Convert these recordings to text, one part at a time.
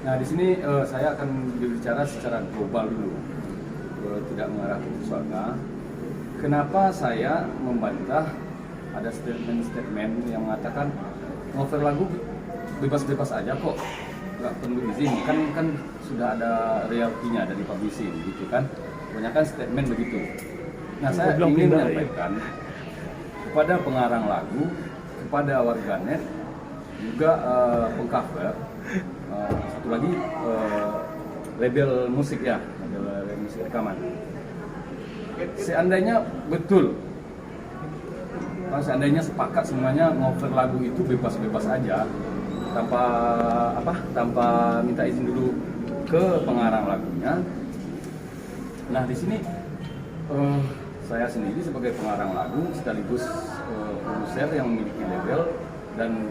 Nah, di sini saya akan berbicara secara global dulu, tidak mengarah ke Triswaka. Kenapa saya membantah ada statement-statement yang mengatakan ngover lagu bebas-bebas aja kok, nggak perlu izin, kan sudah ada royaltinya dari publishing gitu kan, kebanyakan statement begitu. Nah, saya ingin menyampaikan kepada pengarang lagu, kepada warganet, juga pengcover, satu lagi label musik ya, label musik rekaman. Seandainya betul, seandainya sepakat semuanya ngover lagu itu bebas-bebas aja, tanpa minta izin dulu ke pengarang lagunya. Nah, di sini saya sendiri sebagai pengarang lagu sekaligus produser yang memiliki label dan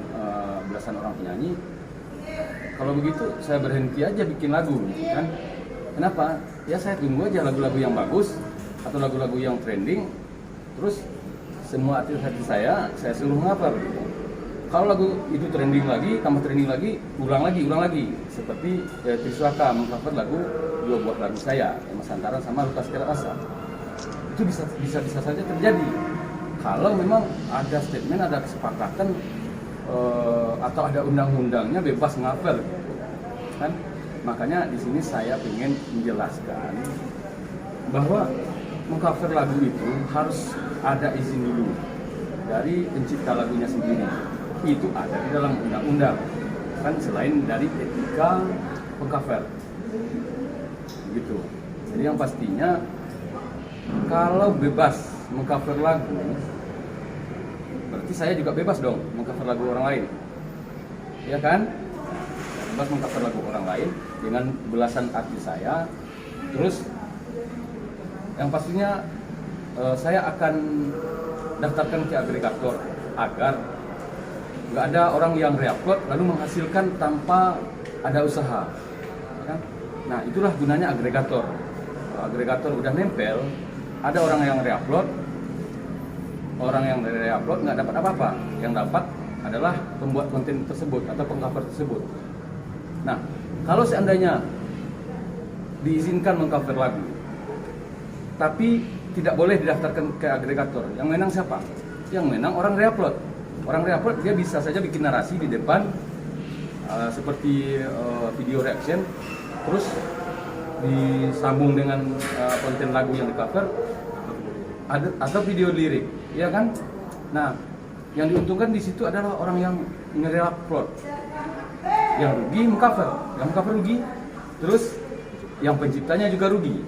belasan orang penyanyi. Kalau begitu saya berhenti aja bikin lagu, gitu kan? Kenapa? Ya saya tunggu aja lagu-lagu yang bagus atau lagu-lagu yang trending, terus semua artis saya suruh ngapar. Kalau lagu itu trending lagi, tambah trending lagi, ulang lagi. Seperti Triswaka mengcover lagu dua buah lagu saya, Mas Antara sama Lukas Kerasa. Itu bisa saja terjadi. Kalau memang ada statement, ada kesepakatan atau ada undang-undangnya bebas cover, gitu. Kan? Makanya di sini saya ingin menjelaskan bahwa mengcover lagu itu harus ada izin dulu dari pencipta lagunya sendiri. Itu ada di dalam undang-undang, kan, selain dari etika pengcover gitu. Jadi yang pastinya kalau bebas mengcover lagu, berarti saya juga bebas dong mengcover lagu orang lain, ya kan? Bebas mengcover lagu orang lain dengan belasan artis saya. Terus yang pastinya saya akan daftarkan ke agregator agar nggak ada orang yang reupload lalu menghasilkan tanpa ada usaha, kan? Nah, itulah gunanya agregator. Kalau agregator udah nempel, ada orang yang reupload nggak dapat apa-apa. Yang dapat adalah pembuat konten tersebut atau pengcover tersebut. Nah, kalau seandainya diizinkan mengcover lagu tapi tidak boleh didaftarkan ke agregator, yang menang siapa? Yang menang orang reupload. Orang reupload dia bisa saja bikin narasi di depan seperti video reaction, terus disambung dengan konten lagu yang di cover atau video lirik, ya kan? Nah, yang diuntungkan di situ adalah orang yang nge-reupload. Yang rugi yang mengcover rugi, terus yang penciptanya juga rugi.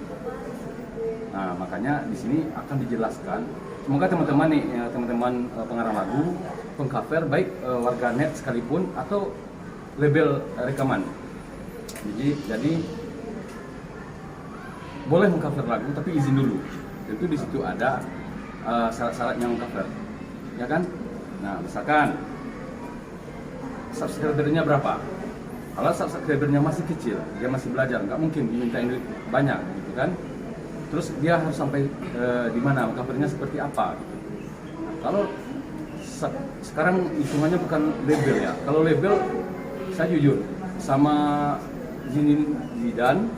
Nah, makanya di sini akan dijelaskan. Semoga teman-teman nih, ya, teman-teman pengarang lagu, pengcover baik warganet sekalipun atau label rekaman. Jadi boleh mengcover lagu tapi izin dulu. Tentu di situ ada syarat-syaratnya mengcover, ya kan? Nah, misalkan subscribernya berapa? Kalau subscribernya masih kecil, dia masih belajar, nggak mungkin dimintain duit banyak, gitu kan? Terus dia harus sampai di mana, covernya seperti apa, gitu. Kalau sekarang hitungannya bukan label ya. Kalau label, saya jujur sama Zinin Zidan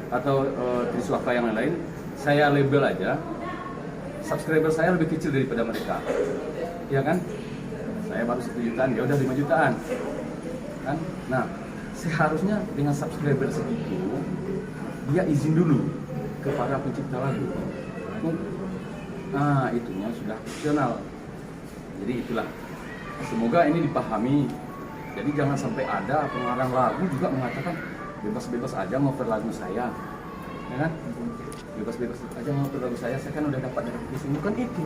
atau Triswaka yang lain, saya label aja, subscriber saya lebih kecil daripada mereka, ya kan? Saya baru 1 jutaan, dia udah 5 jutaan, kan? Nah, seharusnya dengan subscriber segitu, dia izin dulu kepada pencipta lagu. Nah, itunya sudah profesional. Jadi itulah. Semoga ini dipahami. Jadi jangan sampai ada pengarang lagu juga mengatakan bebas-bebas aja ngover lagu saya, ya kan? Bebas-bebas aja ngover lagu saya kan udah dapat dari publishing. Bukan itu.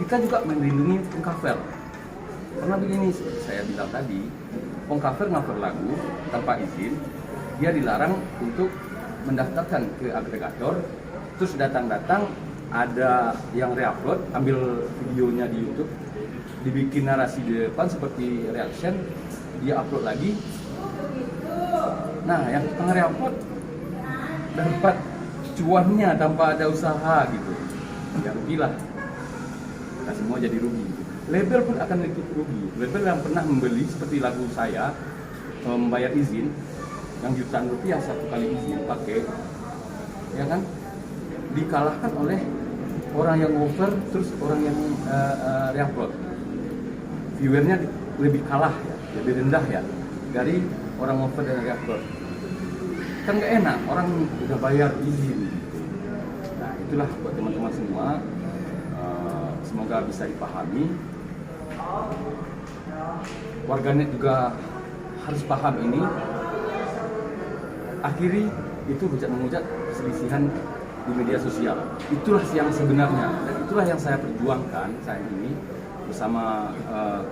Kita juga melindungi pengcover. Karena begini, saya bilang tadi, pengcover ngover lagu tanpa izin, dia dilarang untuk mendaftarkan ke agregator. Terus datang-datang ada yang reupload, ambil videonya di YouTube, dibikin narasi di depan seperti reaction, dia upload lagi. Nah, yang tukang reupload dapat cuannya tanpa ada usaha gitu. Ya rugilah. Kita semua jadi rugi. Label pun akan ikut rugi. Label yang pernah membeli seperti lagu saya, membayar izin, yang jutaan rupiah satu kali izin pakai, ya kan, dikalahkan oleh orang yang over terus orang yang reupload. Viewernya lebih kalah ya, lebih rendah ya dari orang over dan reupload. Kan nggak enak, orang udah bayar izin. Nah itulah buat teman-teman semua, semoga bisa dipahami. Warganet juga harus paham ini. Akhiri itu hujat-menghujat perselisihan di media sosial. Itulah yang sebenarnya, dan itulah yang saya perjuangkan saat ini bersama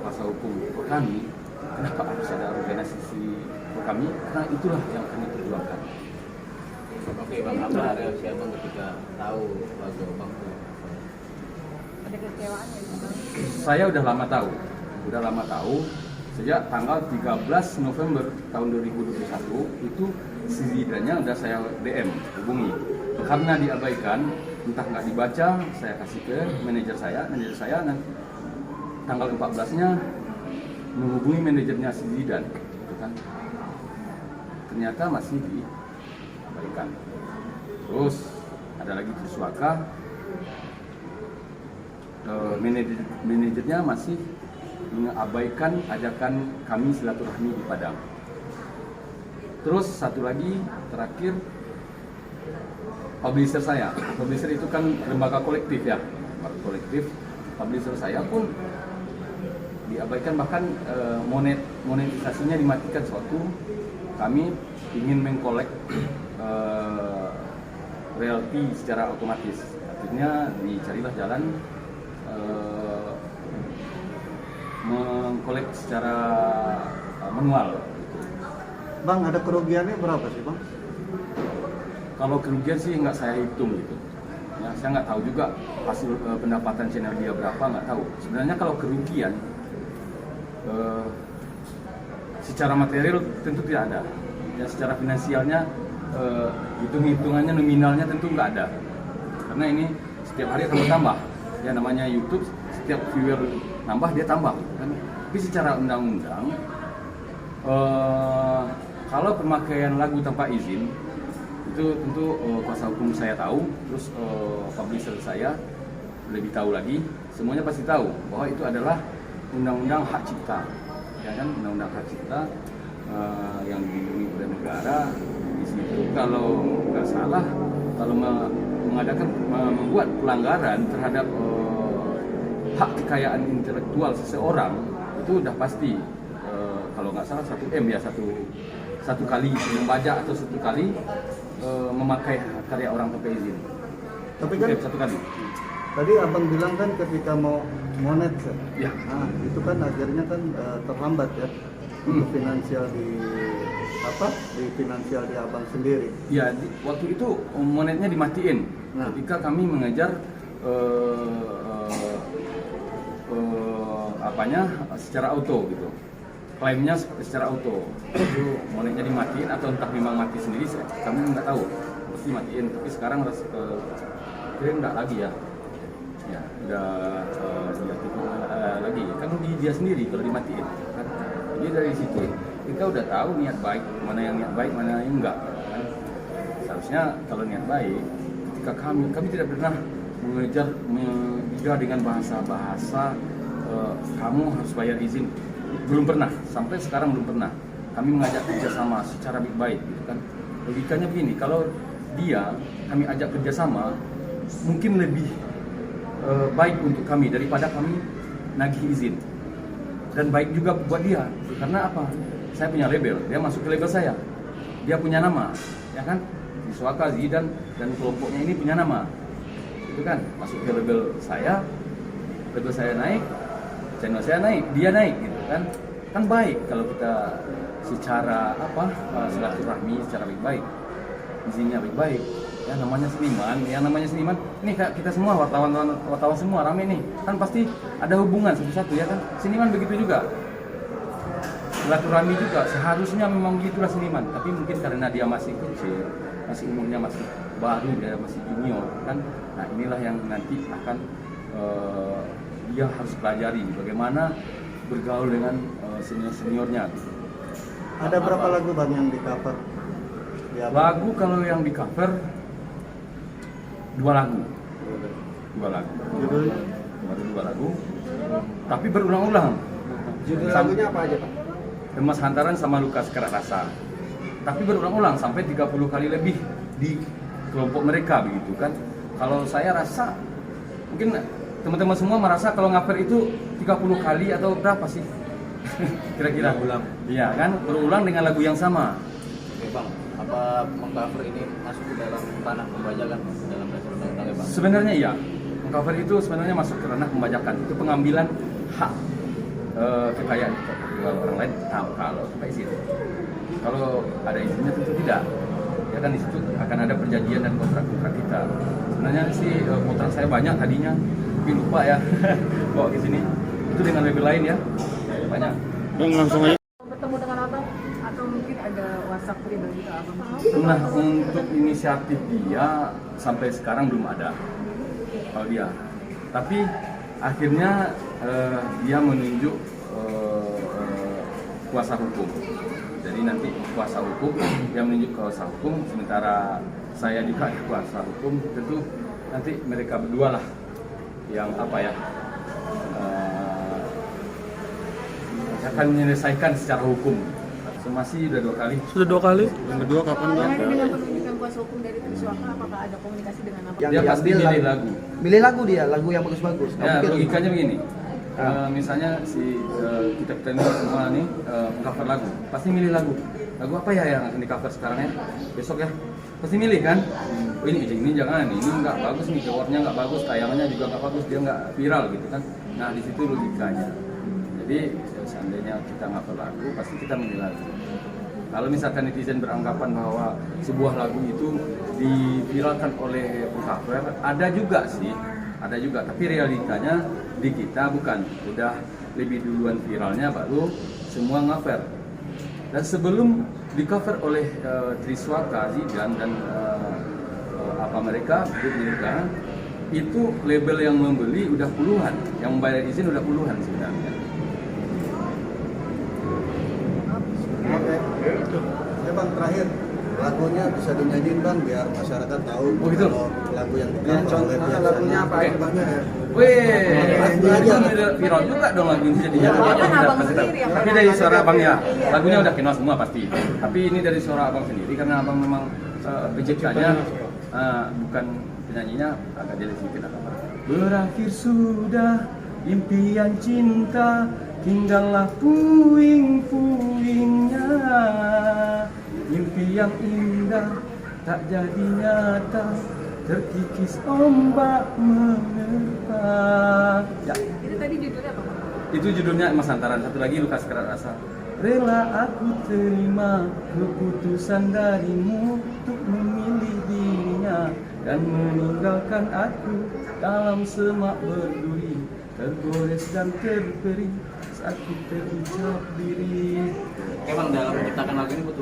kuasa hukum kami. Kenapa harus ada organisasi kami? Karena itulah yang kami perjuangkan. Oke Bang, apa reaksi Abang ketika tahu lagu Bang? Ada kekecewaan ya? Saya udah lama tahu sejak tanggal 13 November tahun 2021 itu sidangnya udah saya DM hubungi. Karena diabaikan, entah nggak dibaca, saya kasih ke manajer saya nanti tanggal 14-nya menghubungi manajernya si Zidan, gitu kan. Ternyata masih diabaikan. Terus ada lagi Triswaka, manajernya masih mengabaikan ajakan kami silaturahmi di Padang. Terus satu lagi terakhir, publisher saya. Publisher itu kan lembaga kolektif ya, lembaga kolektif. Publisher saya pun diabaikan, bahkan monetisasinya dimatikan. Suatu kami ingin mengkolek royalti secara otomatis, akhirnya dicarilah jalan mengkolek secara manual. Bang, ada kerugiannya berapa sih Bang? Kalau kerugian sih nggak saya hitung gitu. Ya, saya nggak tahu juga hasil pendapatan channel dia berapa, nggak tahu. Sebenarnya kalau kerugian secara material tentu tidak ada. Ya, secara finansialnya hitung-hitungannya nominalnya tentu nggak ada. Karena ini setiap hari akan bertambah. Ya namanya YouTube, setiap viewer nambah dia tambah. Kan? Tapi secara undang-undang, kalau pemakaian lagu tanpa izin itu tentu kuasa hukum saya tahu, terus publisher saya lebih tahu lagi, semuanya pasti tahu bahwa itu adalah undang-undang hak cipta, ya kan, undang-undang hak cipta yang dilindungi oleh negara. Di situ kalau nggak salah, kalau membuat pelanggaran terhadap hak kekayaan intelektual seseorang itu udah pasti kalau nggak salah 1 M ya, satu kali membajak atau satu kali memakai karya orang tanpa izin. Tapi kan satu kali. tadi Abang bilang kan ketika mau monet Ya. nah, itu kan akhirnya kan terhambat ya untuk finansial di finansial di Abang sendiri. Ya, waktu itu monetnya dimatiin. Nah. Ketika kami mengejar secara auto gitu. Klaimnya secara auto. Itu monetnya dimatiin atau entah memang mati sendiri, kami nggak tahu. Pasti matiin, tapi sekarang kira nggak lagi ya. Ya, udah lagi. Kan dia sendiri kalau dimatiin. Kan? Jadi dari situ kita udah tahu niat baik, mana yang niat baik, mana yang enggak. Kan? Seharusnya kalau niat baik, ketika kami tidak pernah mengejar dengan bahasa kamu harus bayar izin. Belum pernah, sampai sekarang belum pernah. Kami mengajak kerjasama secara baik-baik, gitu kan. Logikanya begini, kalau kami ajak kerjasama, mungkin lebih baik untuk kami daripada kami nagih izin. Dan baik juga buat dia, karena apa? Saya punya label, dia masuk ke label saya. Dia punya nama, ya kan? Triswaka, Zidan, dan kelompoknya ini punya nama. Itu kan, masuk ke label saya naik, channel saya naik, dia naik gitu kan. Kan baik kalau kita secara silaturahmi secara baik-baik, izinnya baik-baik. Ya namanya seniman, ini kita semua wartawan semua rame nih, kan pasti ada hubungan satu-satu ya kan. Seniman begitu juga, silaturahmi juga seharusnya memang begitulah seniman. Tapi mungkin karena dia masih kecil, masih umurnya masih baru, dia masih junior kan. Nah inilah yang nanti akan dia harus pelajari bagaimana bergaul dengan seniornya. Ada berapa lagu Bang yang di cover? Ya, Lagu kalau yang di cover 2 lagu. 2 lagu. Judulnya? Baru 2 lagu. Tapi berulang-ulang. Judul lagunya apa aja Pak? Emas Hantaran sama Luka Sekerat Rasa. Tapi berulang-ulang sampai 30 kali lebih di kelompok mereka begitu kan. Kalau saya rasa mungkin teman-teman semua merasa kalau cover itu 30 kali atau berapa sih? Kira-kira ulang. Iya kan, berulang dengan lagu yang sama. Oke Bang, apa mengcover ini masuk ke dalam ranah pembajakan dalam dasar undang-undang ya Bang? Sebenarnya iya. Cover itu sebenarnya masuk ke ranah pembajakan. Itu pengambilan hak kekayaan orang lain tahu kalau kita izin. Kalau ada izinnya tentu tidak. Ya kan di situ akan ada perjanjian dan kontrak-kontrak kita. Sebenarnya sih kontrak saya banyak tadinya, tapi lupa ya bawa ke sini. Itu dengan label lain ya, banyak. Langsung aja. Bertemu dengan abang atau mungkin ada WhatsApp pribadi ke abang? Nah untuk inisiatif dia sampai sekarang belum ada kalau dia. Tapi akhirnya dia menunjuk kuasa hukum. Jadi nanti kuasa hukum yang menunjuk kuasa hukum, sementara saya juga kuasa hukum. Tentu nanti mereka berdua lah yang apa ya akan menyelesaikan secara hukum. Somasi sudah 2 kali. Sudah 2 kali. Yang kedua kapan Bang? Nah, ini dengan penunjukan kuasa hukum dari Triswaka, apakah ada komunikasi dengan abang? Yang Dia pasti diambil milih lagu. Milih lagu dia, lagu yang bagus-bagus. Nggak Ya, mungkin. logikanya begini. Misalnya si kita ini semua nih cover lagu, pasti milih lagu. Lagu apa ya yang akan di cover sekarang ya? Besok ya, pasti milih kan? Oh, ini jangan, ini nggak bagus nih, jawabnya nggak bagus, tayangannya juga nggak bagus, dia nggak viral gitu kan? Nah di situ logikanya. Jadi seandainya kita cover lagu, pasti kita milih lagu. Kalau misalkan netizen beranggapan bahwa sebuah lagu itu diviralkan oleh cover, ada juga sih. Ada juga, tapi realitanya di kita bukan, udah lebih duluan viralnya baru semua cover. Dan sebelum di cover oleh Triswaka, Zidan dan apa mereka, itu label yang membeli udah puluhan, yang membayar izin udah puluhan sebenarnya. Oke. Ya Bang, terakhir lagunya bisa dinyanyiin Bang biar masyarakat tahu Oh, gitu? kalau lagu yang dicover oleh pihak lagunya apa Oke. aja Bang? Weh, viral juga dong lagu ini jadi Ya, jadi kan abang sendiri yang tapi pernah dari lagu. suara abang ya, Iya. lagunya udah kenal semua pasti. Tapi ini dari suara abang sendiri karena abang memang PJK-nya bukan penyanyinya, agak jadi sedikit apa. Berakhir sudah impian cinta, tinggallah puing-puingnya. Mimpi yang indah tak jadi nyata, terkikis ombak menerpa. Ya, Itu tadi judulnya apa, Bang? itu judulnya Emas Hantaran. Satu lagi Luka Sekerat Rasa. Rela aku terima keputusan darimu untuk memilih dirinya dan meninggalkan aku dalam semak berduri, tergores dan terperi saat ku terucap diri. Oke Bang, dalam menciptakan lagu ini butuh